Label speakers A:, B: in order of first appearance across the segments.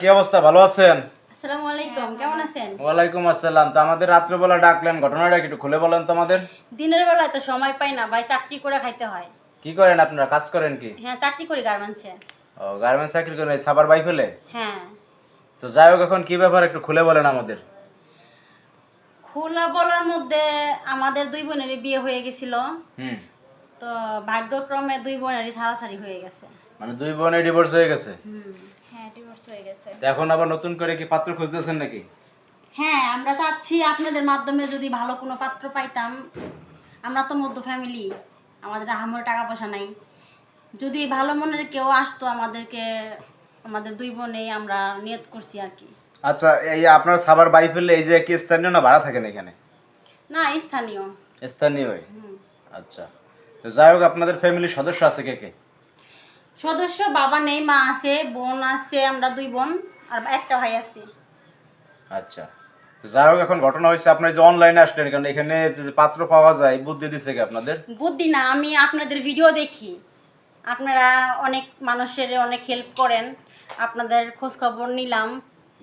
A: কি অবস্থা, ভালো আছেন?
B: আসসালামু আলাইকুম, কেমন আছেন?
A: ওয়ালাইকুম আসসালাম। তো আমাদের রাত্রেবেলা ডাকলেন, ঘটনাটা একটু খুলে বলেন তো আমাদের।
B: দিনের বেলায় তো সময় পাই না ভাই, চাকরি করে খাইতে হয়।
A: কি করেন আপনারা, কাজ করেন কি?
B: হ্যাঁ, চাকরি করি গার্মেন্টসে।
A: ও, গার্মেন্টস চাকরি করেন, এই সাবার বাই ফেলে?
B: হ্যাঁ।
A: তো যাই হোক, এখন কি ব্যাপার একটু খুলে বলেন আমাদের।
B: খোলা বলার মধ্যে আমাদের দুই বোনেরই বিয়ে হয়ে গেছিল।
A: হুম।
B: তো ভাগ্যক্রমে দুই বোনেরই ছাড়াছাড়ি হয়ে গেছে।
A: মানে দুই বোনের ডিভোর্স হয়ে গেছে?
B: হ্যাঁ, ডিভোর্স হয়ে গেছে।
A: তো এখন আবার নতুন করে কি পাত্র খুঁজতেছেন নাকি?
B: হ্যাঁ, আমরা চাচ্ছি আপনাদের মাধ্যমে যদি ভালো কোনো পাত্র পাইতাম। আমরা তো মধ্য ফ্যামিলি, আমাদের আহামরি টাকা পয়সা নাই। যদি ভালো মনের কেউ আসতো আমাদেরকে, আমাদের দুই বোনেই আমরা নিয়ত করছি আর কি।
A: আচ্ছা, এই আপনার সাবার বাই ফেললে এই যে কি স্থানীয় না ভাড়া থাকেন এখানে?
B: না, স্থানীয়।
A: স্থানীয়।
B: হুম।
A: আচ্ছা। তো যাই হোক, আপনাদের ফ্যামিলির সদস্য আছে কে কে?
B: সদস্য বাবা নেই, মা আছে, বোন আছে, আমরা দুই বোন আর একটা ভাই আছে।
A: আচ্ছা। তো যাই হোক, এখন ঘটনা হয়েছে আপনার যে অনলাইনে আসলেন, কারণ এখানে যে পাত্র পাওয়া যায়, বুদ্ধি দিচ্ছে কি আপনাদের?
B: বুদ্ধি না, আমি আপনাদের ভিডিও দেখি। আপনারা অনেক মানুষের অনেক হেল্প করেন। আপনাদের খোঁজ খবর নিলাম,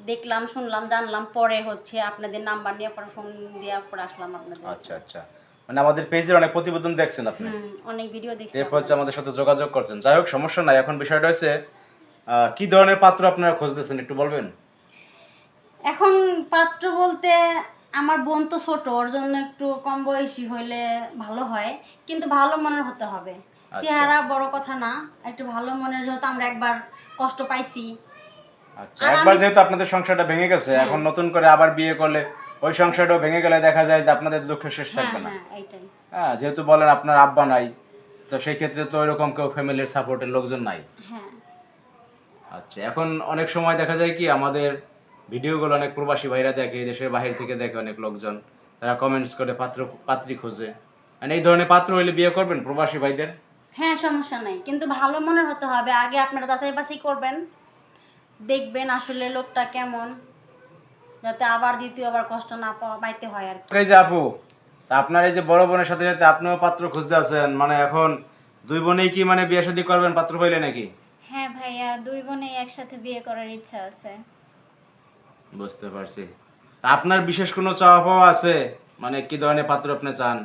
B: দেখলাম, শুনলাম, জানলাম, পরে হচ্ছে আপনাদের নাম্বার নিয়ে পরে ফোন দেওয়ার পরে আসলাম আপনাদের।
A: আচ্ছা আচ্ছা। মানে আমাদের পেজের অনেক প্রতিবেদন দেখছেন আপনি,
B: অনেক ভিডিও দেখছি।
A: এরপর হচ্ছে আমাদের সাথে যোগাযোগ করছেন। যাই হোক, সমস্যা নাই। এখন বিষয়টা হচ্ছে কি ধরনের পাত্র আপনারা খুঁজতেছেন একটু বলবেন?
B: এখন পাত্র বলতে আমার বোন তো ছোট, ওর জন্য একটু কম বয়সী হইলে ভালো হয়, কিন্তু ভালো মনের হতে হবে।
A: আচ্ছা।
B: চেহারা বড় কথা না, একটু ভালো মনের, যেহেতু আমরা একবার কষ্ট পাইছি।
A: আচ্ছা,
B: আর
A: একবার
B: আমি
A: যেহেতু আপনাদের সংসারটা ভেঙে গেছে, এখন নতুন করে আবার বিয়ে করলে ওই সংসারটাও ভেঙে গেলে দেখা যায় যে আপনাদের দুঃখ শেষ
B: হ্যাঁ
A: থাকবে না।
B: হ্যাঁ, এইটাই।
A: হ্যাঁ, যেহেতু বলেন আপনার আব্বা নাই, তো সেই ক্ষেত্রে তো ওইরকম কেউ ফ্যামিলির সাপোর্টের লোকজন নাই।
B: হ্যাঁ।
A: আচ্ছা, এখন অনেক সময় দেখা যায় কি আমাদের ভিডিওগুলো অনেক প্রবাসী ভাইরা দেখে, দেশের বাহির থেকে দেখে অনেক লোকজন, তারা কমেন্টস করে পাত্র পাত্রী খোঁজে। মানে এই ধরনের পাত্র হইলে বিয়ে করবেন প্রবাসী ভাইদের?
B: হ্যাঁ, সমস্যা নাই, কিন্তু ভালো মনের হতে হবে। আগে আপনারা যাচাই বাছাই করবেন, দেখবেন আসলে লোকটা কেমন, যাতে আবার দ্বিতীয়বার কষ্ট না পাইতে হয় আর কি।
A: এই যে আপু, তা আপনার এই যে বড় বোনের সাথে সাথে আপনিও পাত্র খুঁজতে আছেন, মানে এখন দুই বোনেই কি মানে বিয়ে শাদী করবেন পাত্র পাইলে নাকি?
C: হ্যাঁ ভাইয়া, দুই বোনে একসাথে বিয়ে করার ইচ্ছা আছে।
A: বুঝতে পারছি। তা আপনার বিশেষ কোনো চাওয়া পাওয়া আছে, মানে কি ধরনের পাত্র আপনি চান?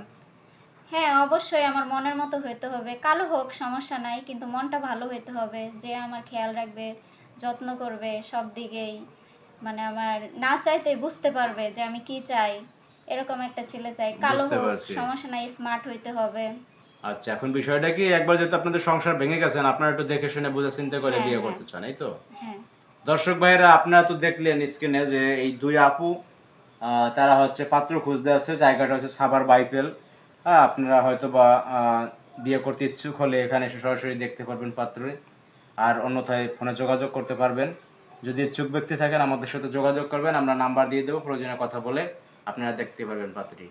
C: হ্যাঁ, অবশ্যই আমার মনের মতো হইতে হবে। কালো হোক সমস্যা নাই, কিন্তু মনটা ভালো হইতে হবে, যে আমার খেয়াল রাখবে, যত্ন করবে সব দিকেই। মানে আমার না চাইতেই বুঝতে পারবে যে আমি কি চাই, এরকম একটা ছেলে চাই। কালো
A: বুঝতে
C: হোক
A: পারছি।
C: সমস্যা নাই, স্মার্ট হইতে হবে।
A: আচ্ছা, এখন বিষয়টা কি, একবার যেহেতু আপনাদের সংসার ভেঙে গেছেন, আপনারা একটু দেখে শুনে বুঝে চিন্তা করে
C: হ্যাঁ
A: বিয়ে
C: হ্যাঁ
A: করতে চান, এই তো?
C: হ্যাঁ।
A: দর্শক ভাইরা, আপনারা তো দেখলেন স্ক্রিনে যে এই দুই আপু, তারা হচ্ছে পাত্র খুঁজতে আছে। জায়গাটা হচ্ছে সাভার বাইফেল। আপনারা হয়তো বা বিয়ে করতে ইচ্ছুক হলে এখানে এসে সরাসরি দেখতে পারবেন পাত্র, আর অন্যথায় ফোনে যোগাযোগ করতে পারবেন। যদি ইচ্ছুক ব্যক্তি থাকেন আমাদের সাথে যোগাযোগ করবেন, আমরা নাম্বার দিয়ে দেবো, প্রয়োজনে কথা বলে আপনারা দেখতে পারবেন পাত্রী।